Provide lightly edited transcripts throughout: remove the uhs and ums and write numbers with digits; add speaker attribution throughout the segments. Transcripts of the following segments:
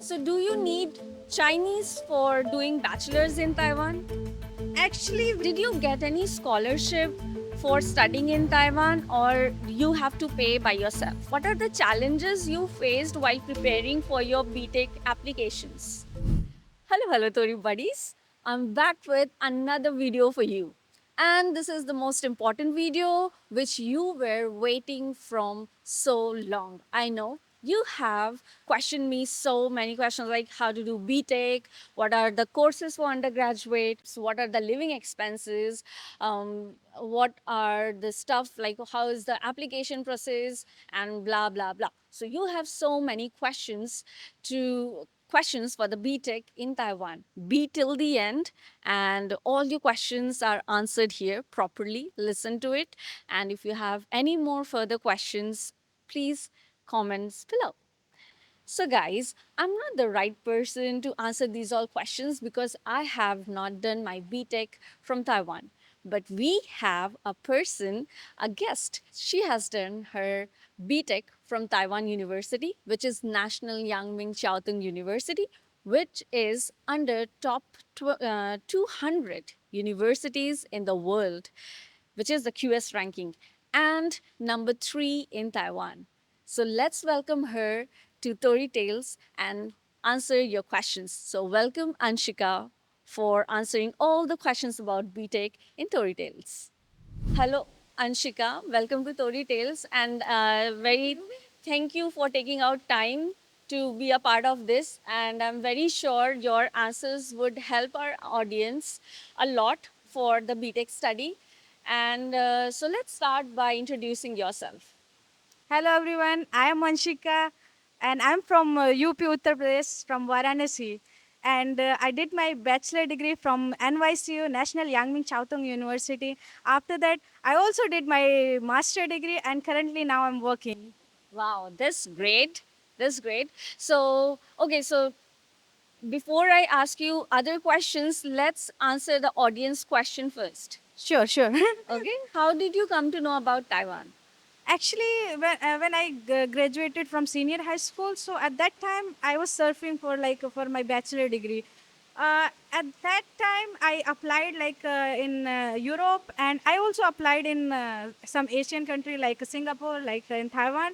Speaker 1: So, do you need Chinese for doing bachelor's in Taiwan?
Speaker 2: Actually,
Speaker 1: Did you get any scholarship for studying in Taiwan or you have to pay by yourself? What are the challenges you faced while preparing for your BTech applications? Hello, Tori buddies. I'm back with another video for you. And this is the most important video which you were waiting from so long. I know you have questioned me so many questions like how to do BTech, what are the courses for undergraduates, what are the living expenses, what are the stuff like how is the application process, and blah blah blah. So you have so many questions for the BTech in Taiwan. Be till the end, and all your questions are answered here properly. Listen to it, and if you have any more further questions, please comments below. So, guys, I'm not the right person to answer these all questions because I have not done my BTech from Taiwan. But we have a person, a guest. She has done her BTech from Taiwan University, which is National Yang Ming Chiao Tung University, which is under top 200 universities in the world, which is the QS ranking, and number 3 in Taiwan. So let's welcome her to Tori Tales and answer your questions. So welcome Anshika for answering all the questions about BTech in Tori Tales. Hello Anshika, welcome to Tori Tales, and very thank you for taking out time to be a part of this, and I'm very sure your answers would help our audience a lot for the BTech study. And so let's start by introducing yourself.
Speaker 2: hello everyone. I am Manshika, and I'm from UP Uttar Pradesh, from Varanasi. And I did my bachelor degree from NYCU, National Yang Ming Chiao Tung University. After that, I also did my master degree, and currently now I'm working.
Speaker 1: Wow, that's great. That's great. So, okay, so before I ask you other questions, let's answer the audience question first.
Speaker 2: Sure, sure.
Speaker 1: Okay, how did you come to know about Taiwan?
Speaker 2: Actually, when I graduated from senior high school, so at that time I was surfing for my bachelor degree. At that time, I applied in Europe, and I also applied in some Asian country like Singapore, like in Taiwan,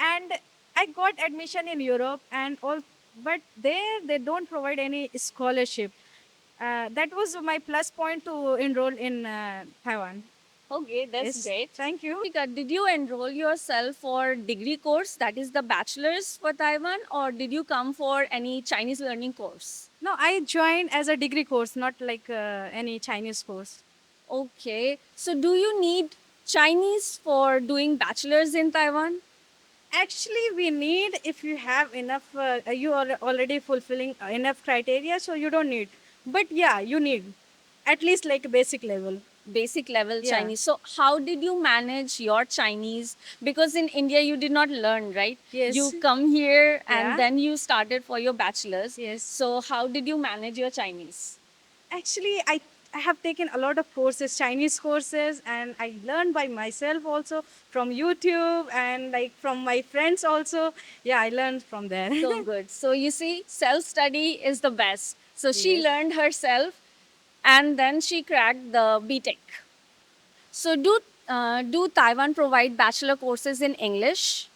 Speaker 2: and I got admission in Europe and all. But there they don't provide any scholarship. That was my plus point to enroll in Taiwan.
Speaker 1: Okay, that's
Speaker 2: Yes,
Speaker 1: great.
Speaker 2: thank you.
Speaker 1: Shika, did you enroll yourself for degree course that is the bachelor's for Taiwan or did you come for any Chinese learning course?
Speaker 2: No, I joined as a degree course, not like any Chinese course.
Speaker 1: Okay, so do you need Chinese for doing bachelor's in Taiwan?
Speaker 2: Actually, we need if you have enough, you are already fulfilling enough criteria, so you don't need. But yeah, you need at least like a basic level.
Speaker 1: Basic level
Speaker 2: Yeah.
Speaker 1: Chinese. So, how did you manage your Chinese? Because in India, you did not learn, right? You
Speaker 2: Yes.
Speaker 1: come here and
Speaker 2: Yeah.
Speaker 1: then you started for your bachelor's.
Speaker 2: Yes.
Speaker 1: So, how did you manage your Chinese?
Speaker 2: Actually, I have taken a lot of courses, Chinese courses, and I learned by myself also from YouTube and like from my friends also. Yeah, I learned from there.
Speaker 1: So good. So, you see, self study is the best. So, she
Speaker 2: Yes.
Speaker 1: learned herself and then she cracked the BTech. So, do Taiwan provide bachelor courses in English?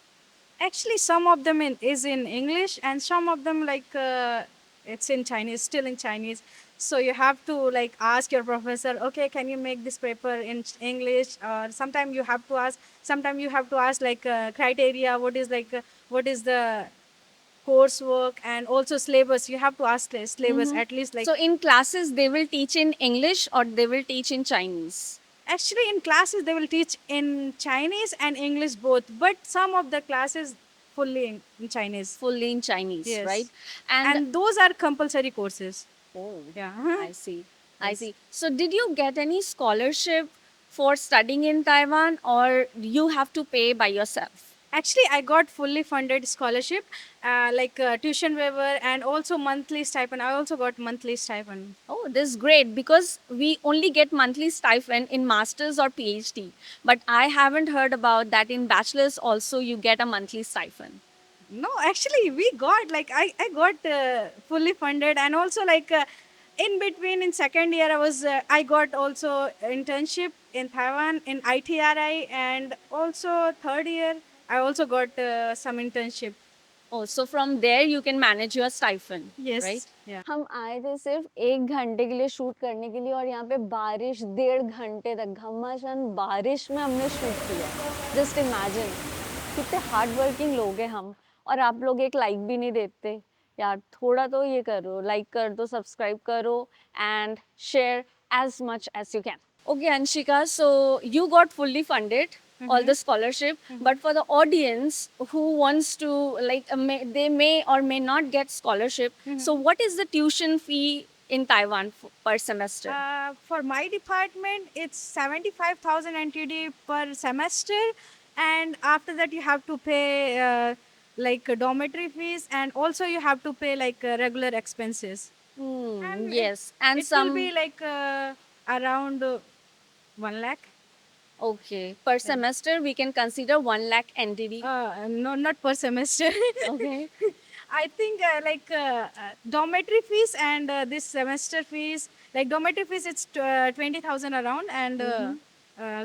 Speaker 2: Actually, some of them is in English, and some of them it's in Chinese, still in Chinese. So you have to like ask your professor, okay, can you make this paper in English? Or sometimes you have to ask. Sometimes you have to ask criteria. What is the coursework and also syllabus? You have to ask the syllabus
Speaker 1: Mhm.
Speaker 2: at least like.
Speaker 1: So, in classes, they will teach in English or they will teach in Chinese?
Speaker 2: Actually, in classes they will teach in Chinese and English both, but some of the classes fully in Chinese.
Speaker 1: Fully in Chinese, right?
Speaker 2: Yes.
Speaker 1: And
Speaker 2: And those are compulsory courses.
Speaker 1: oh,
Speaker 2: Yeah.
Speaker 1: I see. I
Speaker 2: Yes.
Speaker 1: see. So, did you get any scholarship for studying in Taiwan or you have to pay by yourself?
Speaker 2: Actually, I got fully funded scholarship, tuition waiver and also monthly stipend. I also got monthly stipend.
Speaker 1: Oh, this is great because we only get monthly stipend in masters or PhD. But I haven't heard about that in bachelor's also you get a monthly stipend.
Speaker 2: No, actually, we got like I got fully funded, and also like in between in second year I got also internship in Taiwan in ITRI, and also third year I also got some internship.
Speaker 1: Oh, so from there you can manage your stipend, right?
Speaker 2: Yes, yeah.
Speaker 1: हम आए थे सिर्फ 1 घंटे के लिए shoot करने के लिए और यहाँ पे बारिश 1.5 घंटे तक घमासान बारिश में हमने शूट किया है। जस्ट इमेजिन कितने हार्ड वर्किंग लोग हैं हम, और आप लोग एक लाइक भी नहीं देते। यार थोड़ा तो ये करो, लाइक कर दो, सब्सक्राइब करो and share as much as you can. Okay, Anshika, so you got fully funded all the scholarship, but for the audience who wants to like they may or may not get scholarship, so what is the tuition fee in Taiwan per semester?
Speaker 2: For my department, it's 75,000 NTD per semester, and after that you have to pay like dormitory fees, and also you have to pay like regular expenses. And
Speaker 1: Yes, and
Speaker 2: it will
Speaker 1: some
Speaker 2: be like around 1 lakh.
Speaker 1: okay per semester we can consider 1 lakh NTD.
Speaker 2: No, not per semester.
Speaker 1: Okay.
Speaker 2: I think dormitory fees and this semester fees, like dormitory fees, it's 20,000 around, and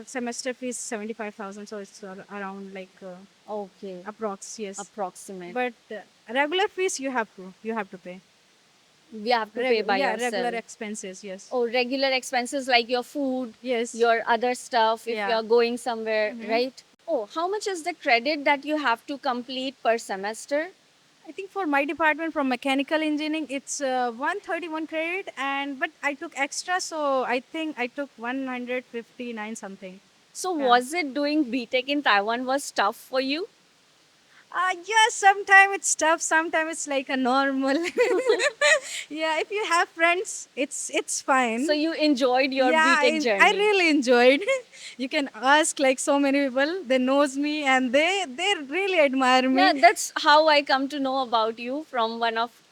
Speaker 2: semester fees 75,000. So it's around like
Speaker 1: Okay,
Speaker 2: approx, yes.
Speaker 1: approximate.
Speaker 2: But regular fees you have to pay.
Speaker 1: We have to pay by
Speaker 2: Yeah, regular
Speaker 1: yourself.
Speaker 2: expenses, yes.
Speaker 1: Oh, regular expenses like your food,
Speaker 2: Yes.
Speaker 1: your other stuff if
Speaker 2: Yeah.
Speaker 1: you're going somewhere, right? Oh, how much is the credit that you have to complete per semester?
Speaker 2: I think for my department from mechanical engineering, it's 131 credit, and but I took extra, so I think I took 159 something.
Speaker 1: So,
Speaker 2: Yeah.
Speaker 1: was it doing BTech in Taiwan was tough for you?
Speaker 2: Yeah, sometimes it's tough, sometimes it's like a normal. Yeah, if you have friends, it's fine.
Speaker 1: So, you enjoyed your
Speaker 2: Yeah,
Speaker 1: BTech
Speaker 2: I
Speaker 1: journey?
Speaker 2: really enjoyed. You can ask like so many people, they knows me, and they really admire me.
Speaker 1: Yeah, that's how I come to know about you from one of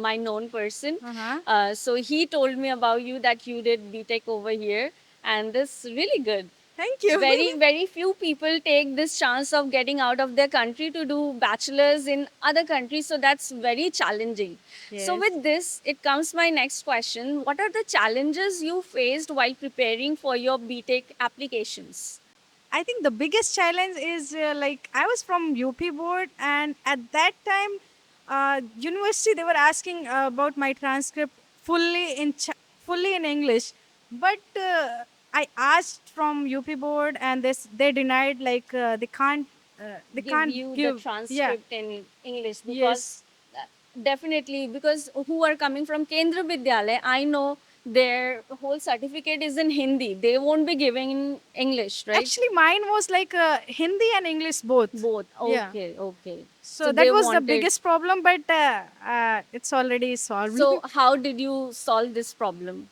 Speaker 1: my known person.
Speaker 2: Uh-huh.
Speaker 1: So he told me about you that you did BTech over here, and this really good.
Speaker 2: Thank you.
Speaker 1: Very few people take this chance of getting out of their country to do bachelors in other countries, so that's very challenging. So
Speaker 2: Yes.
Speaker 1: with this it comes my next question: what are the challenges you faced while preparing for your BTech applications?
Speaker 2: I think the biggest challenge is like I was from UP board, and at that time, university they were asking about my transcript fully in English, but I asked from UP board, and they denied, like they
Speaker 1: Give
Speaker 2: can't
Speaker 1: you the
Speaker 2: give. Yeah.
Speaker 1: transcript in English because
Speaker 2: Yes.
Speaker 1: definitely because who are coming from Kendra Vidyalaya, I know their whole certificate is in Hindi. They won't be giving in English, right?
Speaker 2: Actually, mine was like Hindi and English both.
Speaker 1: Both.
Speaker 2: Yeah.
Speaker 1: Okay, okay.
Speaker 2: So
Speaker 1: they
Speaker 2: that was the
Speaker 1: wanted.
Speaker 2: biggest problem, but it's already solved.
Speaker 1: So how did you solve this problem?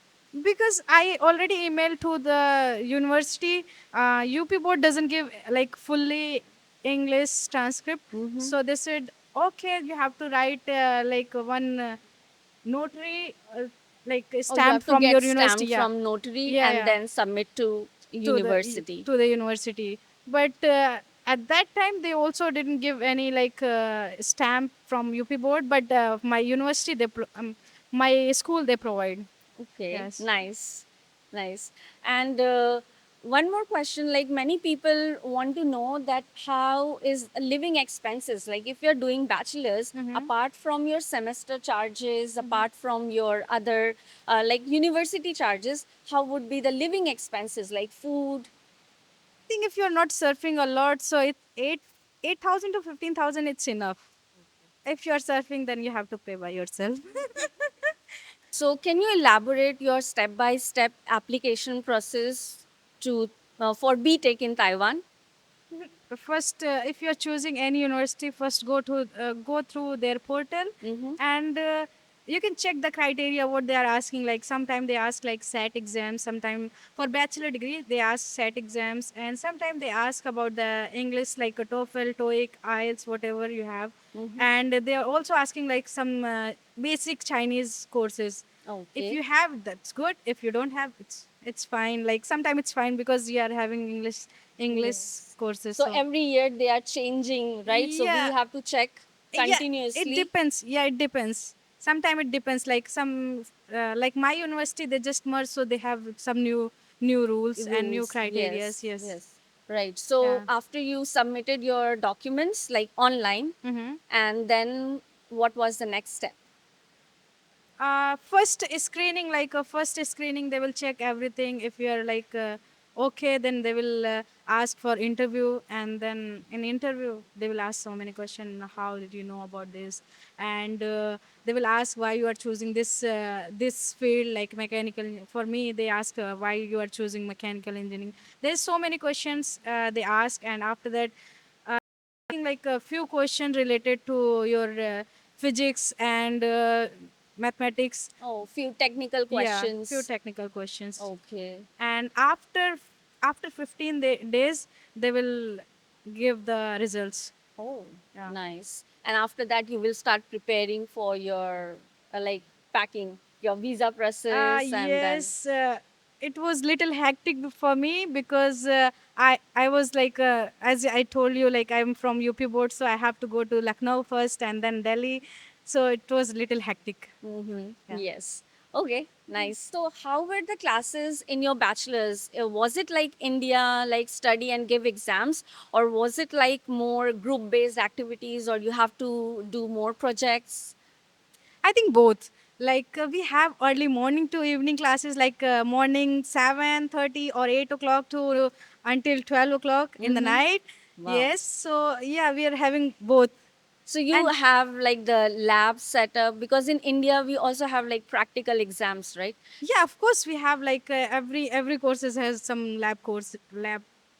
Speaker 2: Because I already emailed to the university. UP board doesn't give like fully English transcript, so they said, okay, you have to write like one notary, like a
Speaker 1: Oh, you
Speaker 2: stamp
Speaker 1: have to
Speaker 2: from
Speaker 1: get
Speaker 2: your
Speaker 1: stamp
Speaker 2: university. Yeah,
Speaker 1: from notary
Speaker 2: yeah,
Speaker 1: and
Speaker 2: yeah,
Speaker 1: then submit to university.
Speaker 2: to the university. But at that time, they also didn't give any like stamp from UP board. But my university, my school, they provide.
Speaker 1: Okay,
Speaker 2: Yes.
Speaker 1: nice, nice. And one more question, like many people want to know that how is living expenses? Like if you're doing bachelor's, apart from your semester charges, apart from your other like university charges, how would be the living expenses like food?
Speaker 2: I think if you're not surfing a lot, so it's 8,000 to 15,000, it's enough. If you're surfing, then you have to pay by yourself.
Speaker 1: So can you elaborate your step-by-step application process to for BTech in Taiwan?
Speaker 2: First, if you're choosing any university, first go through their portal, and you can check the criteria what they are asking. Like sometimes they ask like SAT exams, sometimes for bachelor degree they ask SAT exams, and sometimes they ask about the English like a TOEFL, TOEIC, IELTS, whatever you have, and they are also asking like some basic Chinese courses. If
Speaker 1: Okay.
Speaker 2: you have, that's good. If you don't have, it's fine. Like sometimes it's fine because you are having English
Speaker 1: Yes.
Speaker 2: courses.
Speaker 1: So every year they are changing, right? So we
Speaker 2: Yeah,
Speaker 1: have to check.
Speaker 2: Yeah, it
Speaker 1: continuously?
Speaker 2: depends. Yeah, it depends. Sometimes it depends. Like some, like my university, they just merged, so they have some new rules and new
Speaker 1: Rules.
Speaker 2: criterias.
Speaker 1: Yes,
Speaker 2: Yes.
Speaker 1: yes. Right. So
Speaker 2: Yeah.
Speaker 1: after you submitted your documents like online,
Speaker 2: Mm-hmm.
Speaker 1: and then what was the next step?
Speaker 2: First screening, like a first screening, they will check everything. If you are like okay, then they will ask for interview, and then in interview they will ask so many questions. How did you know about this? And they will ask why you are choosing this field, like mechanical. For me, they ask why you are choosing mechanical engineering. There's so many questions they ask, and after that, like a few questions related to your physics and mathematics.
Speaker 1: Oh, few technical
Speaker 2: Yeah, few
Speaker 1: questions.
Speaker 2: technical questions.
Speaker 1: Okay.
Speaker 2: And after 15 days, they will give the results.
Speaker 1: Oh,
Speaker 2: Yeah.
Speaker 1: nice. And after that, you will start preparing for your like packing your visa process, and then
Speaker 2: Yes, it was little hectic for me because I was like as I told you, like I'm from UP board, so I have to go to Lucknow first and then Delhi, so it was little hectic.
Speaker 1: mm-hmm.
Speaker 2: Yeah.
Speaker 1: Yes. Okay, nice. So, how were the classes in your bachelor's? Was it like India, like study and give exams, or was it like more group based activities, or you have to do more projects?
Speaker 2: I think both. Like we have early morning to evening classes, like morning 7:30 or 8 o'clock to until 12 o'clock in the
Speaker 1: Mm-hmm.
Speaker 2: night.
Speaker 1: Wow.
Speaker 2: Yes, so yeah, we are having both.
Speaker 1: So you
Speaker 2: And
Speaker 1: have like the lab setup because in India we also have like practical exams, right?
Speaker 2: yeah, of course, we have like every courses has some lab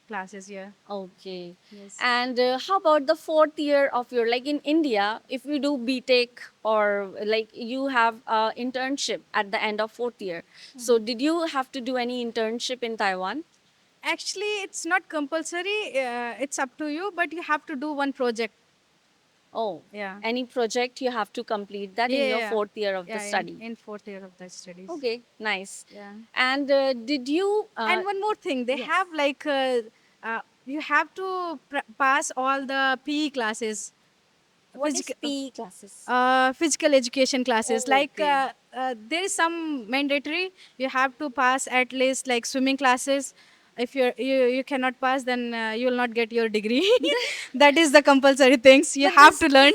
Speaker 2: classes. Yeah.
Speaker 1: Okay.
Speaker 2: Yes.
Speaker 1: And how about the fourth year of your, like in India, if we do BTech or like you have a internship at the end of fourth year. So did you have to do any internship in Taiwan?
Speaker 2: Actually, it's not compulsory. It's up to you, but you have to do one project.
Speaker 1: Oh,
Speaker 2: Yeah.
Speaker 1: any project you have to complete that in
Speaker 2: Yeah.
Speaker 1: your
Speaker 2: Yeah.
Speaker 1: fourth year of the
Speaker 2: Yeah.
Speaker 1: study.
Speaker 2: In fourth year of the studies.
Speaker 1: Okay, nice.
Speaker 2: Yeah.
Speaker 1: And did you,
Speaker 2: And one more thing, they
Speaker 1: yes,
Speaker 2: have like you have to pass all the PE classes,
Speaker 1: what is
Speaker 2: physical
Speaker 1: PE classes?
Speaker 2: physical education classes.
Speaker 1: Oh,
Speaker 2: Like
Speaker 1: okay.
Speaker 2: there is some mandatory. You have to pass at least like swimming classes. If you cannot pass, then you will not get your degree. That is the compulsory things you
Speaker 1: But
Speaker 2: have to learn.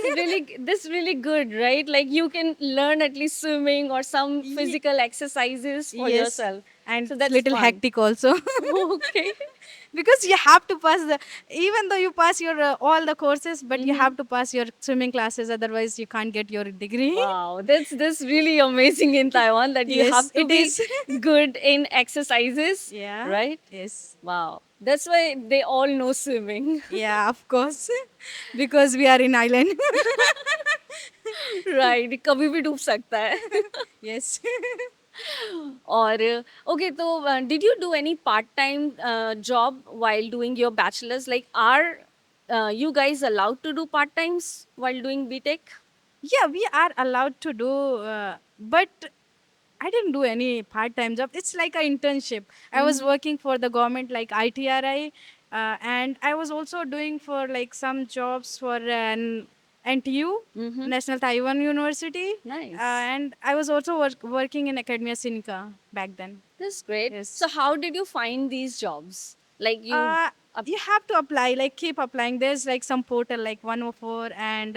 Speaker 1: this really good, right? Like you can learn at least swimming or some
Speaker 2: Ye-
Speaker 1: physical exercises for
Speaker 2: yes,
Speaker 1: yourself.
Speaker 2: and
Speaker 1: So
Speaker 2: it's
Speaker 1: that's
Speaker 2: little
Speaker 1: fun.
Speaker 2: hectic also.
Speaker 1: Okay.
Speaker 2: Because you have to pass the, even though you pass your all the courses, but you
Speaker 1: Mm-hmm.
Speaker 2: have to pass your swimming classes, otherwise you can't get your degree.
Speaker 1: Wow, that's really amazing in Taiwan that you
Speaker 2: Yes,
Speaker 1: have to
Speaker 2: it
Speaker 1: be
Speaker 2: is.
Speaker 1: good in exercises,
Speaker 2: Yeah.
Speaker 1: right?
Speaker 2: Yes.
Speaker 1: Wow. That's why they all know swimming.
Speaker 2: Yeah, of course. Because we are in island.
Speaker 1: Right. कभी भी डूब सकता है.
Speaker 2: Yes.
Speaker 1: और okay, so did you do any part-time job while doing your bachelor's? Like, are you guys allowed to do part-times while doing BTech?
Speaker 2: Yeah, we are allowed to do, but I didn't do any part-time job. It's like an internship. I was
Speaker 1: Mm-hmm.
Speaker 2: working for the government, like ITRI, and I was also doing for like some jobs for an NTU,
Speaker 1: Mm-hmm.
Speaker 2: National Taiwan University,
Speaker 1: Nice.
Speaker 2: and I was also working in Academia Sinica back then.
Speaker 1: That's great.
Speaker 2: Yes.
Speaker 1: So, how did you find these jobs? Like,
Speaker 2: Uh,
Speaker 1: uh,
Speaker 2: you have to apply, like keep applying. There's like some portal like 104 and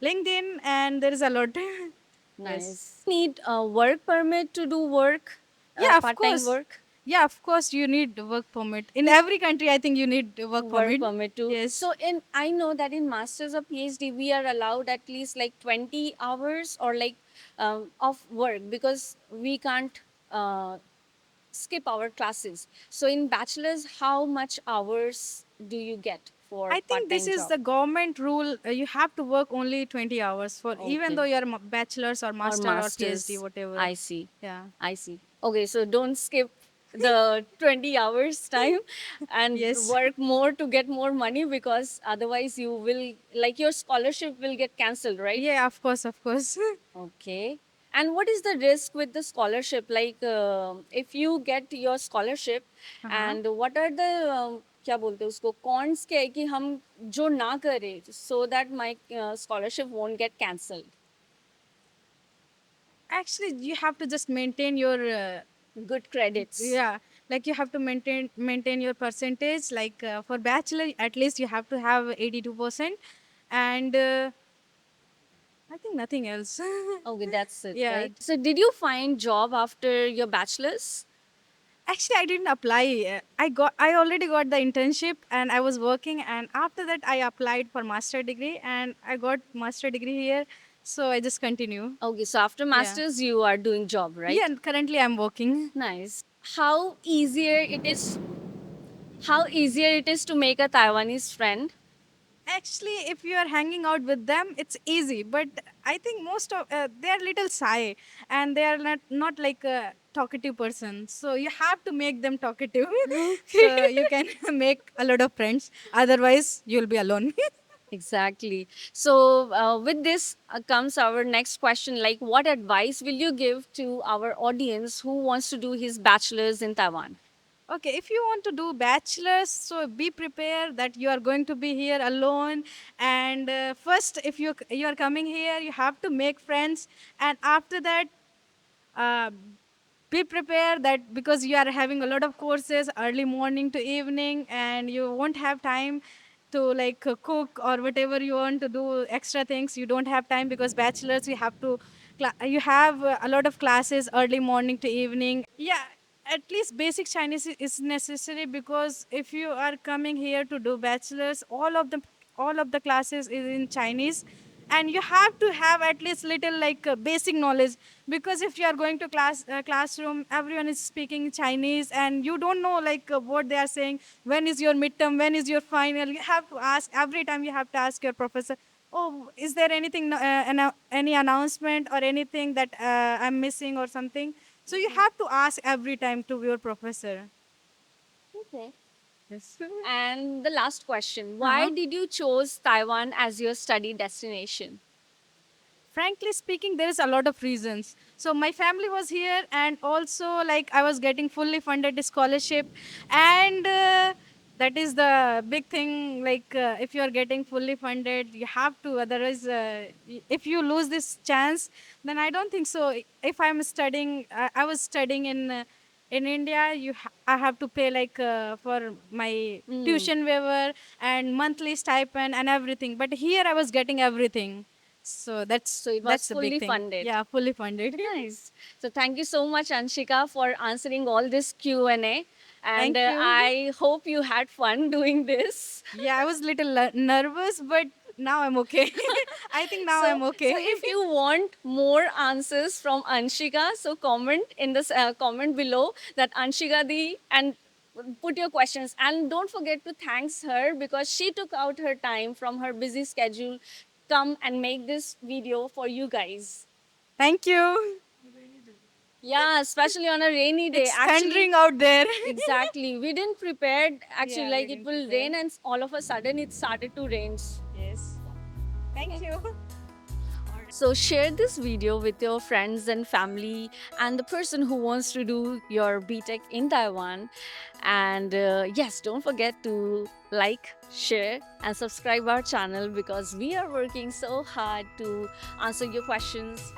Speaker 2: LinkedIn, and there is a lot. Yes.
Speaker 1: nice. Need a work permit to do work,
Speaker 2: Yeah, of
Speaker 1: part-time
Speaker 2: course.
Speaker 1: work?
Speaker 2: Yeah, of course, you need work permit. In every country, I think you need a work
Speaker 1: Work
Speaker 2: permit.
Speaker 1: permit too.
Speaker 2: Yes.
Speaker 1: So in I know that in masters or PhD we are allowed at least like 20 hours or like of work because we can't skip our classes. So in bachelor's, how much hours do you get for
Speaker 2: I think this
Speaker 1: part-time
Speaker 2: is
Speaker 1: job
Speaker 2: the government rule. You have to work only 20 hours for, even
Speaker 1: okay
Speaker 2: though you're bachelor's or
Speaker 1: or
Speaker 2: master or PhD,
Speaker 1: masters?
Speaker 2: whatever.
Speaker 1: I see.
Speaker 2: Yeah.
Speaker 1: I see. Okay, so don't skip the 20 hours time and
Speaker 2: Yes.
Speaker 1: work more to get more money because otherwise you will like your scholarship will get cancelled, right?
Speaker 2: Yeah, of course, of course.
Speaker 1: Okay. And what is the risk with the scholarship? Like, if you get your scholarship,
Speaker 2: Uh-huh.
Speaker 1: and what are the क्या बोलते हैं उसको, cons क्या है कि हम जो ना करें, so that my scholarship won't get cancelled?
Speaker 2: Actually, you have to just maintain your
Speaker 1: Good credits.
Speaker 2: yeah, like you have to maintain your percentage. Like for bachelor, at least you have to have 82%, and I think nothing else.
Speaker 1: Okay, that's it,
Speaker 2: Yeah.
Speaker 1: right? So did you find job after your bachelor's?
Speaker 2: Actually, I didn't apply. I already got the internship and I was working. And after that, I applied for master degree and I got master degree here. So I just continue.
Speaker 1: Okay, so after
Speaker 2: Yeah.
Speaker 1: master's you are doing job, right?
Speaker 2: Yeah. And currently, I'm working.
Speaker 1: Nice. How easier it is? How easier it is to make a Taiwanese friend?
Speaker 2: Actually, if you are hanging out with them, it's easy. But I think most of they are little shy and they are not like a talkative person. So you have to make them talkative. So you can make a lot of friends. Otherwise, you'll be alone.
Speaker 1: Exactly. So, with this comes our next question. Like, what advice will you give to our audience who wants to do his bachelor's in Taiwan?
Speaker 2: Okay, if you want to do bachelor's, so be prepared that you are going to be here alone. And first, if you are coming here, you have to make friends, and after that, uh, be prepared that because you are having a lot of courses early morning to evening, and you won't have time to like cook or whatever you want to do extra things. You don't have time because bachelor's you have to you have a lot of classes early morning to evening. Yeah, at least basic Chinese is necessary because if you are coming here to do bachelor's, all of the classes is in Chinese, and you have to have at least little like basic knowledge because if you are going to classroom, everyone is speaking Chinese and you don't know like what they are saying. When is your midterm? When is your final? You have to ask every time. You have to ask your professor. Oh, is there anything, any announcement or anything that I'm missing or something? So you have to ask every time to your professor.
Speaker 1: Okay.
Speaker 2: Yes.
Speaker 1: And the last question: why
Speaker 2: Uh-huh.
Speaker 1: did you choose Taiwan as your study destination?
Speaker 2: Frankly speaking, there is a lot of reasons. So my family was here, and also like I was getting fully funded scholarship, and that is the big thing. Like if you are getting fully funded, you have to. Otherwise, if you lose this chance, then I don't think so. If I'm studying, I was studying in India. I have to pay like for my
Speaker 1: Mm.
Speaker 2: tuition waiver and monthly stipend and everything. But here I was getting everything. So
Speaker 1: So it was
Speaker 2: that's a big
Speaker 1: fully
Speaker 2: thing.
Speaker 1: funded.
Speaker 2: Yeah, fully funded.
Speaker 1: Nice. So thank you so much, Anshika, for answering all this Q&A. And
Speaker 2: Thank you.
Speaker 1: I hope you had fun doing this.
Speaker 2: Yeah, I was little nervous, but now I'm okay. I think now
Speaker 1: So,
Speaker 2: I'm
Speaker 1: so
Speaker 2: okay.
Speaker 1: if you want more answers from Anshika, so comment in this comment below that Anshika di and put your questions, and don't forget to thanks her because she took out her time from her busy schedule come and make this video for you guys.
Speaker 2: Thank you.
Speaker 1: Yeah, especially on a rainy day.
Speaker 2: It's
Speaker 1: Actually,
Speaker 2: thundering out there.
Speaker 1: exactly. We didn't prepare. Actually,
Speaker 2: Yeah, we
Speaker 1: like it
Speaker 2: didn't
Speaker 1: will
Speaker 2: prepare.
Speaker 1: rain, and all of a sudden it started to rain.
Speaker 2: Yes. Thank you.
Speaker 1: So share this video with your friends and family and the person who wants to do your BTech in Taiwan. And yes, don't forget to like, share, and subscribe our channel because we are working so hard to answer your questions